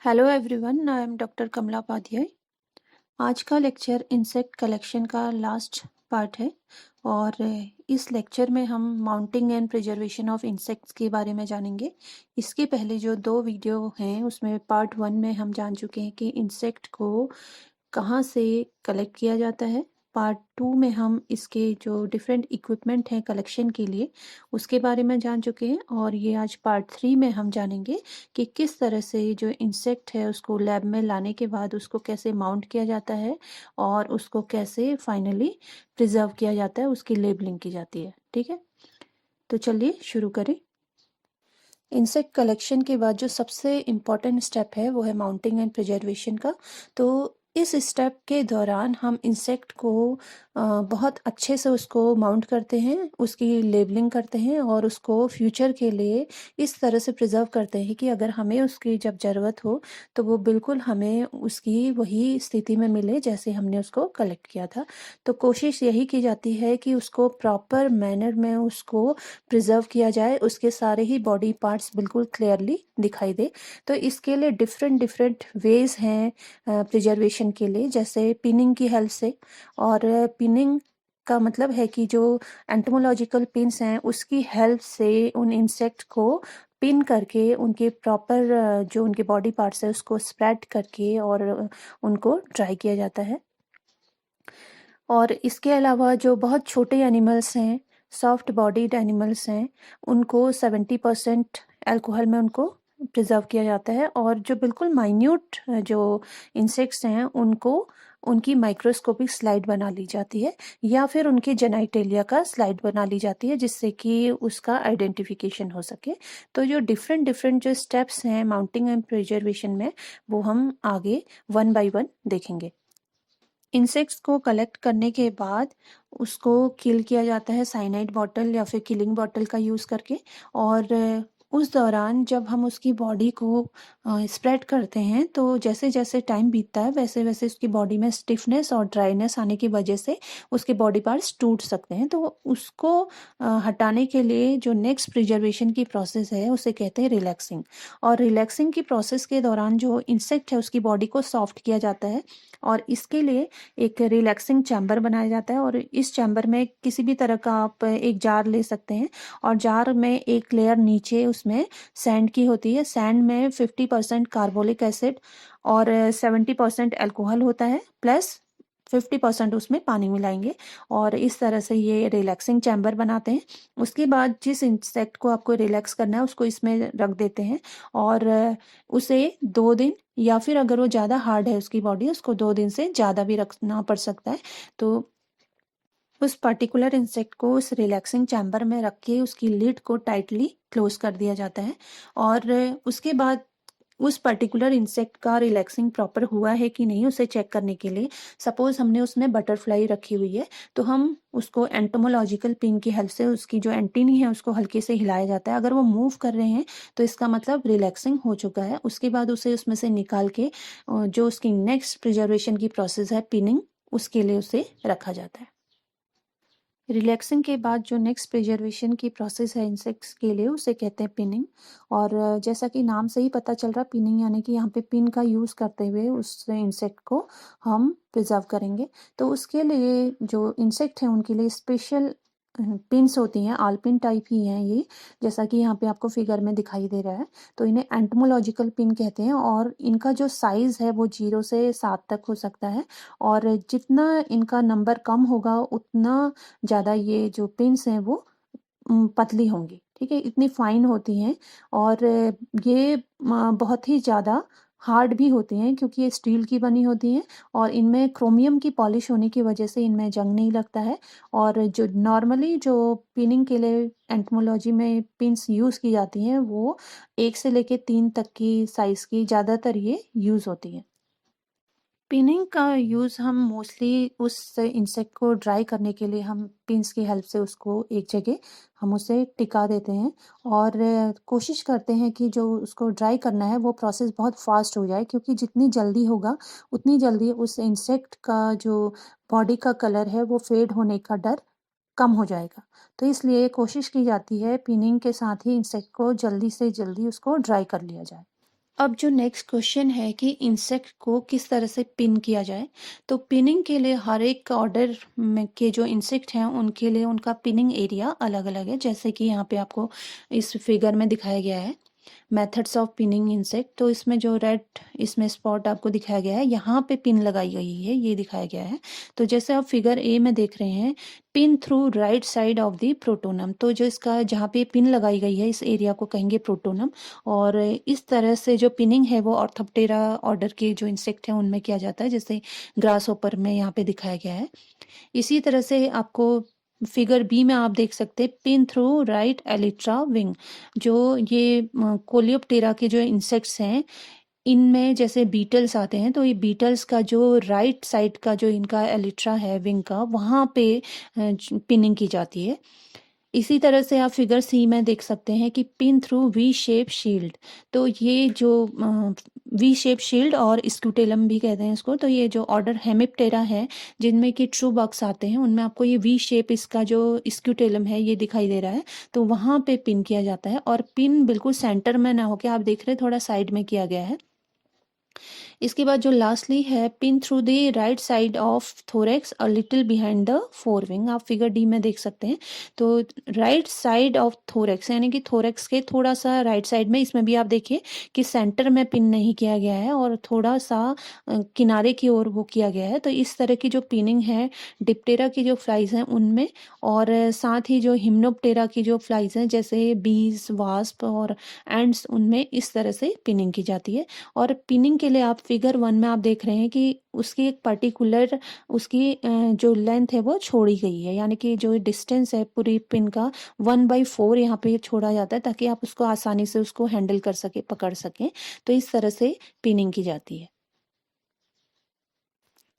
Hello everyone, I am doctor Kamala Upadhyay. आज का lecture insect collection का लास्ट पार्ट है और इस लेक्चर में हम mounting and preservation of insects के बारे में जानेंगे। इसके पहले जो 2 वीडियो हैं उसमें पार्ट 1 में हम जान चुके हैं कि इंसेक्ट को कहाँ से कलेक्ट किया जाता है। पार्ट 2 में हम इसके जो डिफरेंट इक्विपमेंट हैं कलेक्शन के लिए उसके बारे में जान चुके हैं और ये आज पार्ट 3 में हम जानेंगे कि किस तरह से जो इंसेक्ट है उसको लैब में लाने के बाद उसको कैसे माउंट किया जाता है और उसको कैसे फाइनली प्रिजर्व किया जाता है, उसकी लेबलिंग की जाती है। ठीक है, तो चलिए शुरू करें। इंसेक्ट कलेक्शन के बाद जो सबसे इम्पॉर्टेंट स्टेप है वो है माउंटिंग एंड प्रिजर्वेशन का। तो इस स्टेप के दौरान हम इंसेक्ट को बहुत अच्छे से उसको माउंट करते हैं, उसकी लेबलिंग करते हैं और उसको फ्यूचर के लिए इस तरह से प्रिजर्व करते हैं कि अगर हमें उसकी जब ज़रूरत हो तो वो बिल्कुल हमें उसकी वही स्थिति में मिले जैसे हमने उसको कलेक्ट किया था। तो कोशिश यही की जाती है कि उसको प्रॉपर मैनर में उसको प्रिजर्व किया जाए, उसके सारे ही बॉडी पार्ट्स बिल्कुल क्लियरली दिखाई दे। तो इसके लिए डिफरेंट डिफरेंट वेज हैं प्रिजर्वेशन के लिए, जैसे पिनिंग की हेल्प से। और पिनिंग का मतलब है कि जो एंटोमोलॉजिकल पिन्स हैं उसकी हेल्प से उन इंसेक्ट को पिन करके उनके प्रॉपर जो उनके बॉडी पार्ट्स है उसको स्प्रेड करके और उनको ड्राई किया जाता है। और इसके अलावा जो बहुत छोटे एनिमल्स हैं, सॉफ्ट बॉडीड एनिमल्स हैं, उनको 70% अल्कोहल में उनको प्रिजर्व किया जाता है। और जो बिल्कुल माइन्यूट जो इंसेक्ट्स हैं उनको उनकी माइक्रोस्कोपिक स्लाइड बना ली जाती है या फिर उनके जेनाइटेलिया का स्लाइड बना ली जाती है जिससे कि उसका आइडेंटिफिकेशन हो सके। तो जो डिफरेंट डिफरेंट जो स्टेप्स हैं माउंटिंग एंड प्रिजर्वेशन में वो हम आगे 1 बाय 1 देखेंगे। इंसेक्ट्स को कलेक्ट करने के बाद उसको किल किया जाता है साइनाइड बॉटल या फिर किलिंग बॉटल का यूज़ करके। और उस दौरान जब हम उसकी बॉडी को स्प्रेड करते हैं तो जैसे जैसे टाइम बीतता है वैसे वैसे उसकी बॉडी में स्टिफनेस और ड्राइनेस आने की वजह से उसके बॉडी पार्ट्स टूट सकते हैं। तो उसको हटाने के लिए जो नेक्स्ट प्रिजर्वेशन की प्रोसेस है उसे कहते हैं रिलैक्सिंग। और रिलैक्सिंग की प्रोसेस के दौरान जो इंसेक्ट है उसकी बॉडी को सॉफ्ट किया जाता है और इसके लिए एक रिलैक्सिंग चैम्बर बनाया जाता है। और इस चैम्बर में किसी भी तरह का आप एक जार ले सकते हैं और जार में एक लेयर नीचे उसमें सैंड की होती है। सैंड में 50% कार्बोलिक एसिड और 70% अल्कोहल होता है, प्लस 50% उसमें पानी मिलाएंगे और इस तरह से ये रिलैक्सिंग चैम्बर बनाते हैं। उसके बाद जिस इंसेक्ट को आपको रिलैक्स करना है उसको इसमें रख देते हैं और उसे 2 दिन या फिर अगर वो ज़्यादा हार्ड है उसकी बॉडी उसको 2 दिन से ज़्यादा भी रखना पड़ सकता है। तो उस पर्टिकुलर इंसेक्ट को उस रिलैक्सिंग चैम्बर में रख के उसकी लिड को टाइटली क्लोज कर दिया जाता है। और उसके बाद उस पर्टिकुलर इंसेक्ट का रिलैक्सिंग प्रॉपर हुआ है कि नहीं उसे चेक करने के लिए, सपोज हमने उसमें बटरफ्लाई रखी हुई है तो हम उसको एंटोमोलॉजिकल पिन की हेल्प से उसकी जो एंटीनी है उसको हल्के से हिलाया जाता है। अगर वो मूव कर रहे हैं तो इसका मतलब रिलैक्सिंग हो चुका है। उसके बाद उसे उसमें से निकाल के जो उसकी नेक्स्ट प्रिजर्वेशन की प्रोसेस है पिनिंग, उसके लिए उसे रखा जाता है। रिलैक्सिंग के बाद जो नेक्स्ट प्रिजर्वेशन की प्रोसेस है इंसेक्ट्स के लिए उसे कहते हैं पिनिंग। और जैसा कि नाम से ही पता चल रहा है पिनिंग यानी कि यहाँ पे पिन का यूज़ करते हुए उस इंसेक्ट को हम प्रिजर्व करेंगे। तो उसके लिए जो इंसेक्ट हैं उनके लिए स्पेशल पिन्स होती हैं, आलपिन टाइप ही हैं ये, जैसा कि यहाँ पे आपको फिगर में दिखाई दे रहा है। तो इन्हें एंटोमोलॉजिकल पिन कहते हैं और इनका जो साइज़ है वो 0 से 7 तक हो सकता है। और जितना इनका नंबर कम होगा उतना ज़्यादा ये जो पिन्स हैं वो पतली होंगी। ठीक है, इतनी फाइन होती हैं और ये बहुत ही ज़्यादा हार्ड भी होती हैं क्योंकि ये स्टील की बनी होती हैं और इनमें क्रोमियम की पॉलिश होने की वजह से इनमें जंग नहीं लगता है। और जो नॉर्मली जो पिनिंग के लिए एंटोमोलॉजी में पिन्स यूज़ की जाती हैं वो 1 से लेके 3 तक की साइज़ की ज़्यादातर ये यूज़ होती हैं। पिनिंग का यूज़ हम मोस्टली उस इंसेक्ट को ड्राई करने के लिए हम पिन्स की हेल्प से उसको एक जगह हम उसे टिका देते हैं और कोशिश करते हैं कि जो उसको ड्राई करना है वो प्रोसेस बहुत फास्ट हो जाए क्योंकि जितनी जल्दी होगा उतनी जल्दी उस इंसेक्ट का जो बॉडी का कलर है वो फेड होने का डर कम हो जाएगा। तो इसलिए कोशिश की जाती है पिनिंग के साथ ही इंसेक्ट को जल्दी से जल्दी उसको ड्राई कर लिया जाए। अब जो नेक्स्ट क्वेश्चन है कि इंसेक्ट को किस तरह से पिन किया जाए। तो पिनिंग के लिए हर एक ऑर्डर में के जो इंसेक्ट हैं उनके लिए उनका पिनिंग एरिया अलग अलग है, जैसे कि यहाँ पे आपको इस फिगर में दिखाया गया है मेथड्स ऑफ पिनिंग इंसेक्ट। तो इसमें जो रेड इसमें स्पॉट आपको दिखाया गया है, यहाँ पे पिन लगाई गई है, ये दिखाया गया है। तो जैसे आप फिगर ए में देख रहे हैं, pin through right side of the pronotum. तो जो इसका जहाँ पे पिन लगाई गई है इस एरिया को कहेंगे प्रोटोनम। और इस तरह से जो पिनिंग है वो ऑर्थोप्टेरा ऑर्डर के जो इंसेक्ट हैं उनमें किया जाता है, जैसे ग्रास होपर में यहाँ पे दिखाया गया है। इसी तरह से आपको फिगर बी में आप देख सकते हैं pin through right elytra wing. जो ये कोलियोप्टेरा के जो इंसेक्ट्स हैं इनमें जैसे बीटल्स आते हैं, तो ये बीटल्स का जो राइट साइड का जो इनका एलिट्रा है विंग का, वहाँ पे पिनिंग की जाती है। इसी तरह से आप फिगर सी में देख सकते हैं कि pin through V shape shield. तो ये जो वी शेप शील्ड और स्क्यूटेलम भी कहते हैं इसको, तो ये जो ऑर्डर हेमिप्टेरा है जिनमें कि ट्रू बग्स आते हैं उनमें आपको ये वी शेप इसका जो स्क्यूटेलम है ये दिखाई दे रहा है। तो वहाँ पे पिन किया जाता है, और पिन बिल्कुल सेंटर में ना होके आप देख रहे हैं थोड़ा साइड में किया गया है। इसके बाद जो लास्टली है pin through the right side of thorax a little behind the fore wing. आप फिगर डी में देख सकते हैं। तो राइट साइड ऑफ थोरेक्स यानी कि थोरेक्स के थोड़ा सा राइट साइड में, इसमें भी आप देखिए कि सेंटर में पिन नहीं किया गया है और थोड़ा सा किनारे की ओर वो किया गया है। तो इस तरह की जो पिनिंग है डिप्टेरा की जो फ्लाइज हैं उनमें, और साथ ही जो हिम्नोप्टेरा की जो फ्लाइज हैं जैसे बीज वास्प और एंड्स, उनमें इस तरह से पिनिंग की जाती है। और पिनिंग के लिए आप फिगर वन में आप देख रहे हैं कि उसकी एक पर्टिकुलर उसकी जो लेंथ है वो छोड़ी गई है, यानी कि जो डिस्टेंस है पूरी पिन का 1/4 यहाँ पे छोड़ा जाता है ताकि आप उसको आसानी से उसको हैंडल कर सके, पकड़ सकें। तो इस तरह से पिनिंग की जाती है।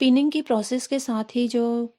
पिनिंग की प्रोसेस के साथ ही जो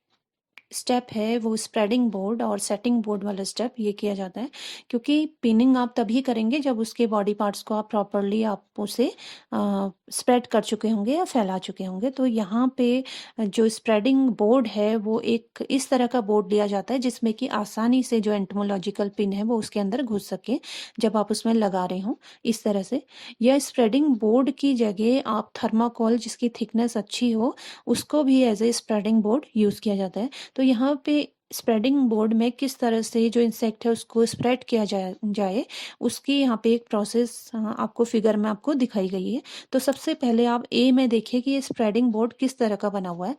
स्टेप है वो स्प्रेडिंग बोर्ड और सेटिंग बोर्ड वाला स्टेप ये किया जाता है, क्योंकि पिनिंग आप तभी करेंगे जब उसके बॉडी पार्ट्स को आप प्रॉपरली आप उसे स्प्रेड कर चुके होंगे या फैला चुके होंगे। तो यहाँ पे जो स्प्रेडिंग बोर्ड है वो एक इस तरह का बोर्ड लिया जाता है जिसमें कि आसानी से जो एंटोमोलॉजिकल पिन है वो उसके अंदर घुस सके जब आप उसमें लगा रहे हो। इस तरह से यह स्प्रेडिंग बोर्ड की जगह आप थर्माकोल जिसकी थिकनेस अच्छी हो उसको भी as a spreading board use किया जाता है। तो यहाँ पे स्प्रेडिंग बोर्ड में किस तरह से जो इंसेक्ट है उसको स्प्रेड किया जाए उसकी यहाँ पे एक प्रोसेस आपको फिगर में आपको दिखाई गई है। तो सबसे पहले आप ए में देखिए कि ये स्प्रेडिंग बोर्ड किस तरह का बना हुआ है।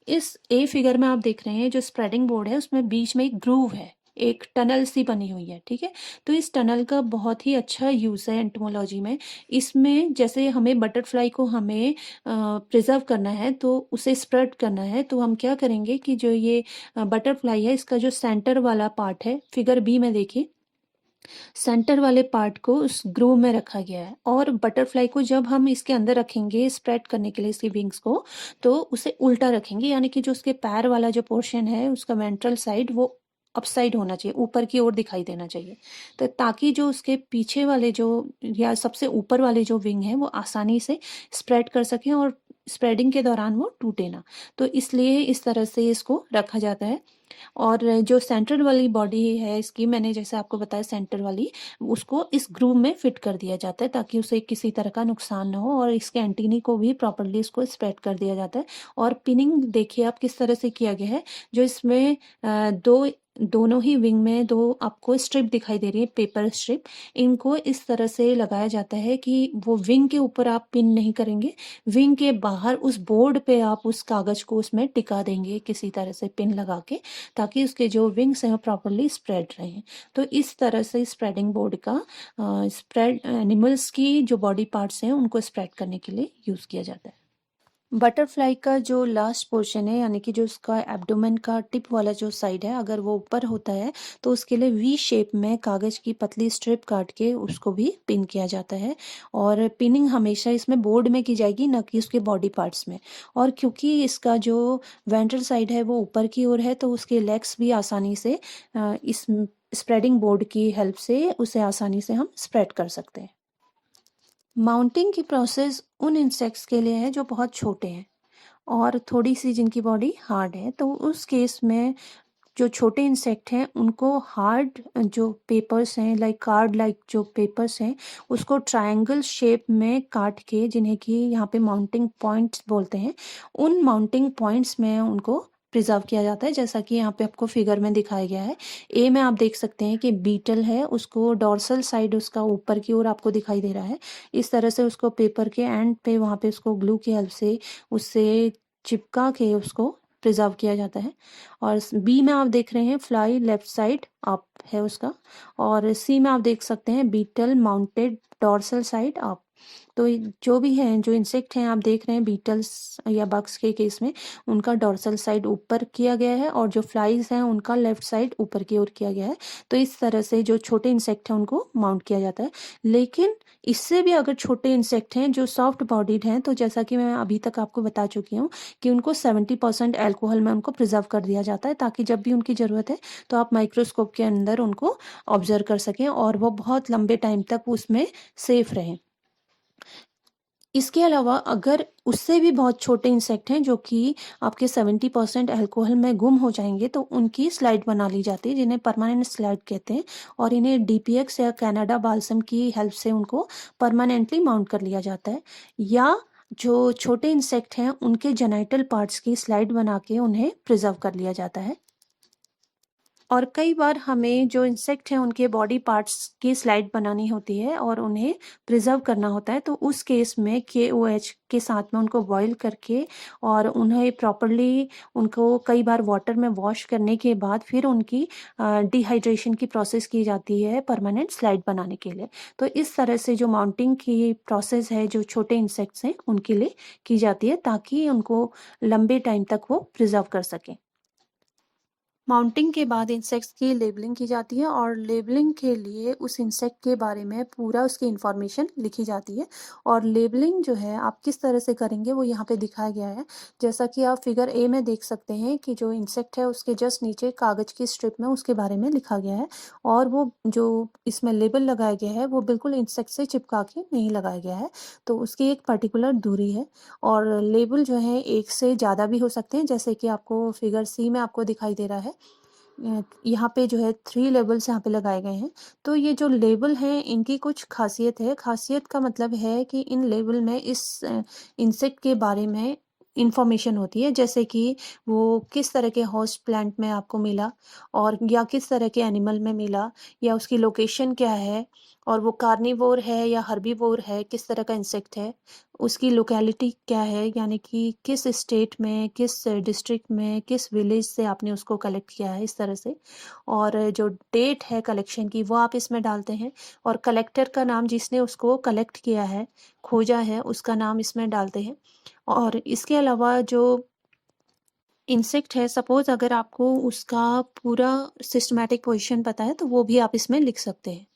इस ए फिगर में आप देख रहे हैं जो स्प्रेडिंग बोर्ड है उसमें बीच में एक ग्रूव है, एक टनल सी बनी हुई है, ठीक है। तो इस टनल का बहुत ही अच्छा यूज़ है एंटोमोलॉजी में। इसमें जैसे हमें बटरफ्लाई को हमें प्रिजर्व करना है तो उसे स्प्रेड करना है, तो हम क्या करेंगे कि जो ये बटरफ्लाई है इसका जो सेंटर वाला पार्ट है फिगर बी में देखिए, सेंटर वाले पार्ट को उस ग्रूव में रखा गया है। और बटरफ्लाई को जब हम इसके अंदर रखेंगे स्प्रेड करने के लिए इसकी विंग्स को, तो उसे उल्टा रखेंगे, यानी कि जो उसके पैर वाला जो पोर्शन है उसका वेंट्रल साइड वो अपसाइड होना चाहिए, ऊपर की ओर दिखाई देना चाहिए। तो ताकि जो उसके पीछे वाले जो या सबसे ऊपर वाले जो विंग है वो आसानी से स्प्रेड कर सकें और स्प्रेडिंग के दौरान वो टूटे ना। तो इसलिए इस तरह से इसको रखा जाता है। और जो सेंट्रल वाली बॉडी है इसकी, मैंने जैसे आपको बताया सेंटर वाली, उसको इस ग्रूव में फिट कर दिया जाता है ताकि उसे किसी तरह का नुकसान ना हो, और इसके एंटीनी को भी प्रॉपरली इसको स्प्रेड कर दिया जाता है। और पिनिंग देखिए आप किस तरह से किया गया है, जो इसमें दोनों ही विंग में दो आपको स्ट्रिप दिखाई दे रही है, पेपर स्ट्रिप। इनको इस तरह से लगाया जाता है कि वो विंग के ऊपर आप पिन नहीं करेंगे, विंग के बाहर उस बोर्ड पे आप उस कागज को उसमें टिका देंगे किसी तरह से पिन लगा के, ताकि उसके जो विंग्स हैं वो प्रॉपरली स्प्रेड रहें। तो इस तरह से स्प्रेडिंग बोर्ड का स्प्रेड एनिमल्स की जो बॉडी पार्ट्स हैं उनको स्प्रेड करने के लिए यूज़ किया जाता है। बटरफ्लाई का जो लास्ट पोर्शन है, यानी कि जो उसका एब्डोमेन का टिप वाला जो साइड है, अगर वो ऊपर होता है तो उसके लिए वी शेप में कागज़ की पतली स्ट्रिप काट के उसको भी पिन किया जाता है। और पिनिंग हमेशा इसमें बोर्ड में की जाएगी, न कि उसके बॉडी पार्ट्स में। और क्योंकि इसका जो वेंट्रल साइड है वो ऊपर की ओर है तो उसके लेग्स भी आसानी से इस स्प्रेडिंग बोर्ड की हेल्प से उसे आसानी से हम स्प्रेड कर सकते हैं। माउंटिंग की प्रोसेस उन इंसेक्ट्स के लिए है जो बहुत छोटे हैं और थोड़ी सी जिनकी बॉडी हार्ड है, तो उस केस में जो छोटे इंसेक्ट हैं उनको हार्ड जो पेपर्स हैं लाइक कार्ड लाइक जो पेपर्स हैं उसको ट्रायंगल शेप में काट के, जिन्हें कि यहाँ पे माउंटिंग पॉइंट्स बोलते हैं, उन माउंटिंग पॉइंट्स में उनको प्रिजर्व किया जाता है, जैसा कि यहाँ पे आपको फिगर में दिखाया गया है। ए में आप देख सकते हैं कि बीटल है, उसको डॉर्सल साइड उसका ऊपर की ओर आपको दिखाई दे रहा है। इस तरह से उसको पेपर के एंड पे वहाँ पे उसको ग्लू की हेल्प से उससे चिपका के उसको प्रिजर्व किया जाता है। और बी में आप देख रहे हैं फ्लाई लेफ्ट साइड अप है उसका, और सी में आप देख सकते हैं beetle mounted dorsal side up. तो जो भी हैं, जो इंसेक्ट हैं आप देख रहे हैं बीटल्स या बग्स के केस में उनका डॉर्सल साइड ऊपर किया गया है, और जो फ्लाइज हैं उनका लेफ्ट साइड ऊपर की ओर किया गया है। तो इस तरह से जो छोटे इंसेक्ट हैं उनको माउंट किया जाता है। लेकिन इससे भी अगर छोटे इंसेक्ट हैं जो सॉफ्ट बॉडीड हैं, तो जैसा कि मैं अभी तक आपको बता चुकी हूँ कि उनको 70% एल्कोहल में उनको प्रिजर्व कर दिया जाता है, ताकि जब भी उनकी ज़रूरत है तो आप माइक्रोस्कोप के अंदर उनको ऑब्जर्व कर सकें और वो बहुत लंबे टाइम तक उसमें सेफ रहें। इसके अलावा अगर उससे भी बहुत छोटे इंसेक्ट हैं जो कि आपके 70% अल्कोहल में गुम हो जाएंगे, तो उनकी स्लाइड बना ली जाती है, जिन्हें परमानेंट स्लाइड कहते हैं, और इन्हें डीपीएक्स या कनाडा बाल्सम की हेल्प से उनको परमानेंटली माउंट कर लिया जाता है। या जो छोटे इंसेक्ट हैं उनके जेनाइटल पार्ट्स की स्लाइड बना के उन्हें प्रिजर्व कर लिया जाता है। और कई बार हमें जो इंसेक्ट हैं उनके बॉडी पार्ट्स की स्लाइड बनानी होती है और उन्हें प्रिजर्व करना होता है, तो उस केस में KOH के साथ में उनको बॉईल करके और उन्हें प्रॉपरली उनको कई बार वाटर में वॉश करने के बाद फिर उनकी डिहाइड्रेशन की प्रोसेस की जाती है परमानेंट स्लाइड बनाने के लिए। तो इस तरह से जो माउंटिंग की प्रोसेस है जो छोटे इंसेक्ट्स हैं उनके लिए की जाती है, ताकि उनको लंबे टाइम तक वो प्रिजर्व कर सकें। माउंटिंग के बाद इंसेक्ट्स की लेबलिंग की जाती है, और लेबलिंग के लिए उस इंसेक्ट के बारे में पूरा उसकी इन्फॉर्मेशन लिखी जाती है। और लेबलिंग जो है आप किस तरह से करेंगे वो यहाँ पे दिखाया गया है। जैसा कि आप फिगर ए में देख सकते हैं कि जो इंसेक्ट है उसके जस्ट नीचे कागज़ की स्ट्रिप में उसके बारे में लिखा गया है, और वो जो इसमें लेबल लगाया गया है वो बिल्कुल इंसेक्ट से चिपका के नहीं लगाया गया है, तो उसकी एक पर्टिकुलर दूरी है। और लेबल जो है एक से ज़्यादा भी हो सकते हैं, जैसे कि आपको फिगर सी में आपको दिखाई दे रहा है। यहाँ पे जो है 3 लेबल्स यहाँ पे लगाए गए हैं। तो ये जो लेबल हैं इनकी कुछ खासियत है। खासियत का मतलब है कि इन लेबल में इस इंसेक्ट के बारे में इंफॉर्मेशन होती है, जैसे कि वो किस तरह के होस्ट प्लांट में आपको मिला, और या किस तरह के एनिमल में मिला, या उसकी लोकेशन क्या है, और वो कार्निवोर है या हर्बीवोर है, किस तरह का इंसेक्ट है, उसकी लोकेलिटी क्या है, यानी कि किस स्टेट में, किस डिस्ट्रिक्ट में, किस विलेज से आपने उसको कलेक्ट किया है, इस तरह से। और जो डेट है कलेक्शन की वो आप इसमें डालते हैं, और कलेक्टर का नाम, जिसने उसको कलेक्ट किया है, खोजा है, उसका नाम इसमें डालते हैं। और इसके अलावा जो इंसेक्ट है, सपोज अगर आपको उसका पूरा सिस्टमैटिक पोजीशन पता है तो वो भी आप इसमें लिख सकते हैं।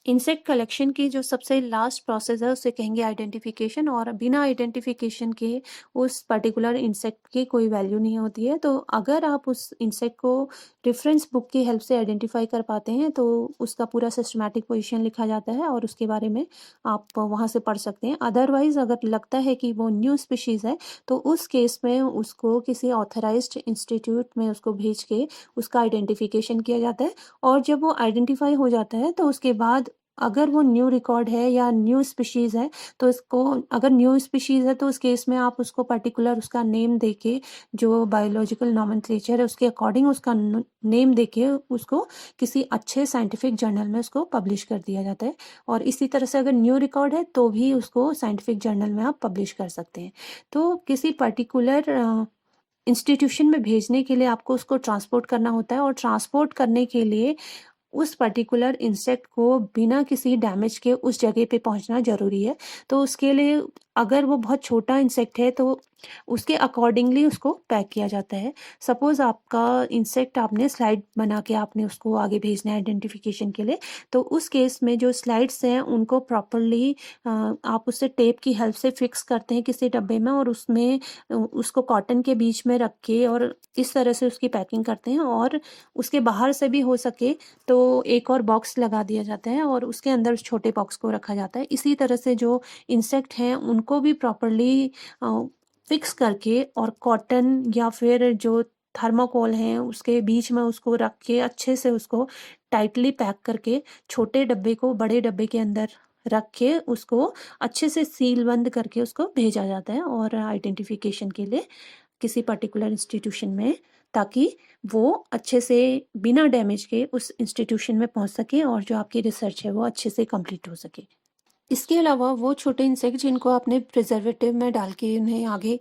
इंसेक्ट कलेक्शन की जो सबसे लास्ट प्रोसेस है उसे कहेंगे आइडेंटिफिकेशन, और बिना आइडेंटिफिकेशन के उस पर्टिकुलर इंसेक्ट की कोई वैल्यू नहीं होती है। तो अगर आप उस इंसेक्ट को रेफरेंस बुक की हेल्प से आइडेंटिफाई कर पाते हैं तो उसका पूरा सिस्टमैटिक पोजीशन लिखा जाता है और उसके बारे में आप वहाँ से पढ़ सकते हैं। अदरवाइज अगर लगता है कि वो न्यू स्पीशीज़ है तो उस केस में उसको किसी ऑथराइज्ड इंस्टीट्यूट में उसको भेज के उसका आइडेंटिफिकेशन किया जाता है। और जब वो आइडेंटिफाई हो जाता है तो उसके बाद अगर वो न्यू रिकॉर्ड है या न्यू स्पीशीज़ है, तो इसको, अगर न्यू स्पीशीज़ है तो उस केस में आप उसको पर्टिकुलर उसका नेम देके, जो बायोलॉजिकल नॉमेनक्लेचर है उसके अकॉर्डिंग उसका नेम देके उसको किसी अच्छे साइंटिफिक जर्नल में उसको पब्लिश कर दिया जाता है। और इसी तरह से अगर न्यू रिकॉर्ड है तो भी उसको साइंटिफिक जर्नल में आप पब्लिश कर सकते हैं। तो किसी पर्टिकुलर इंस्टीट्यूशन में भेजने के लिए आपको उसको ट्रांसपोर्ट करना होता है, और ट्रांसपोर्ट करने के लिए उस पर्टिकुलर इंसेक्ट को बिना किसी डैमेज के उस जगह पे पहुंचना ज़रूरी है। तो उसके लिए अगर वो बहुत छोटा इंसेक्ट है तो उसके अकॉर्डिंगली उसको पैक किया जाता है। सपोज़ आपका इंसेक्ट आपने स्लाइड बना के आपने उसको आगे भेजना है आइडेंटिफिकेशन के लिए, तो उस केस में जो स्लाइड्स हैं उनको प्रॉपरली आप उससे टेप की हेल्प से फिक्स करते हैं किसी डब्बे में, और उसमें उसको कॉटन के बीच में रख के और इस तरह से उसकी पैकिंग करते हैं, और उसके बाहर से भी हो सके तो एक और बॉक्स लगा दिया जाता है और उसके अंदर उस छोटे बॉक्स को रखा जाता है। इसी तरह से जो इंसेक्ट हैं उनको भी प्रॉपरली फिक्स करके और कॉटन या फिर जो थर्माकोल हैं उसके बीच में उसको रख के अच्छे से उसको टाइटली पैक करके छोटे डब्बे को बड़े डब्बे के अंदर रख के उसको अच्छे से सील बंद करके उसको भेजा जाता है और आइडेंटिफिकेशन के लिए किसी पर्टिकुलर इंस्टीट्यूशन में, ताकि वो अच्छे से बिना डैमेज के उस इंस्टीट्यूशन में पहुंच सके और जो आपकी रिसर्च है वो अच्छे से कंप्लीट हो सके। इसके अलावा वो छोटे इंसेक्ट जिनको आपने प्रिजर्वेटिव में डाल के उन्हें आगे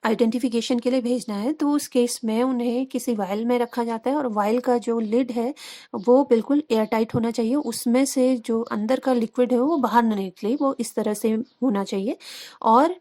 आइडेंटिफिकेशन के लिए भेजना है, तो उस केस में उन्हें किसी वायल में रखा जाता है और वायल का जो लिड है वो बिल्कुल एयर टाइट होना चाहिए, उसमें से जो अंदर का लिक्विड है वो बाहर ना निकले, वो इस तरह से होना चाहिए। और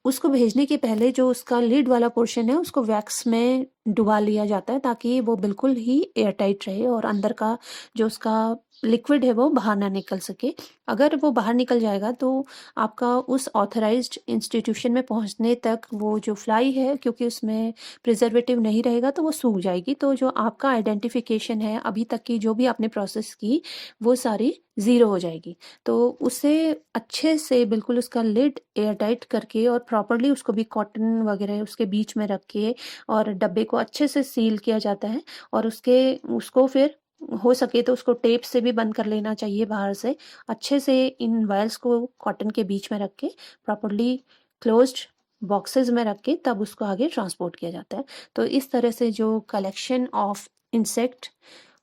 उसको भेजने के पहले जो उसका लिड वाला पोर्शन है उसको वैक्स में डुबा लिया जाता है, ताकि वो बिल्कुल ही एयर टाइट रहे और अंदर का जो उसका लिक्विड है वो बाहर ना निकल सके। अगर वो बाहर निकल जाएगा तो आपका उस ऑथराइज्ड इंस्टीट्यूशन में पहुंचने तक वो जो फ्लाई है, क्योंकि उसमें प्रिजर्वेटिव नहीं रहेगा तो वो सूख जाएगी, तो जो आपका आइडेंटिफिकेशन है अभी तक की जो भी आपने प्रोसेस की वो सारी ज़ीरो हो जाएगी। तो उसे अच्छे से बिल्कुल उसका लिड एयर टाइट करके और प्रॉपरली उसको भी कॉटन वगैरह उसके बीच में रख के और डब्बे को अच्छे से सील किया जाता है और उसको फिर हो सके तो उसको टेप से भी बंद कर लेना चाहिए बाहर से। अच्छे से इन वायर्स को कॉटन के बीच में रख के प्रॉपरली क्लोज्ड बॉक्सेस में रख के तब उसको आगे ट्रांसपोर्ट किया जाता है। तो इस तरह से जो कलेक्शन ऑफ इंसेक्ट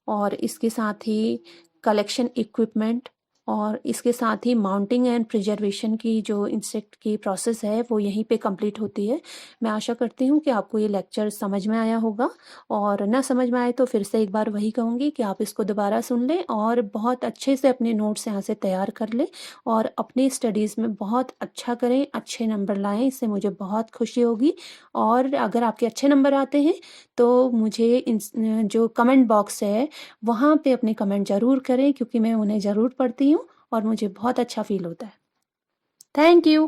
और इसके साथ ही कलेक्शन इक्विपमेंट और इसके साथ ही माउंटिंग एंड प्रिजर्वेशन की जो इंसेक्ट की प्रोसेस है वो यहीं पे कंप्लीट होती है। मैं आशा करती हूँ कि आपको ये लेक्चर समझ में आया होगा, और ना समझ में आए तो फिर से एक बार वही कहूँगी कि आप इसको दोबारा सुन लें और बहुत अच्छे से अपने नोट्स यहाँ से तैयार कर लें और अपनी स्टडीज़ में बहुत अच्छा करें, अच्छे नंबर लाएं, इससे मुझे बहुत खुशी होगी। और अगर आपके अच्छे नंबर आते हैं तो मुझे जो कमेंट बॉक्स है वहाँ पे अपने कमेंट ज़रूर करें, क्योंकि मैं उन्हें ज़रूर पढ़ती हूँ और मुझे बहुत अच्छा फील होता है। Thank you.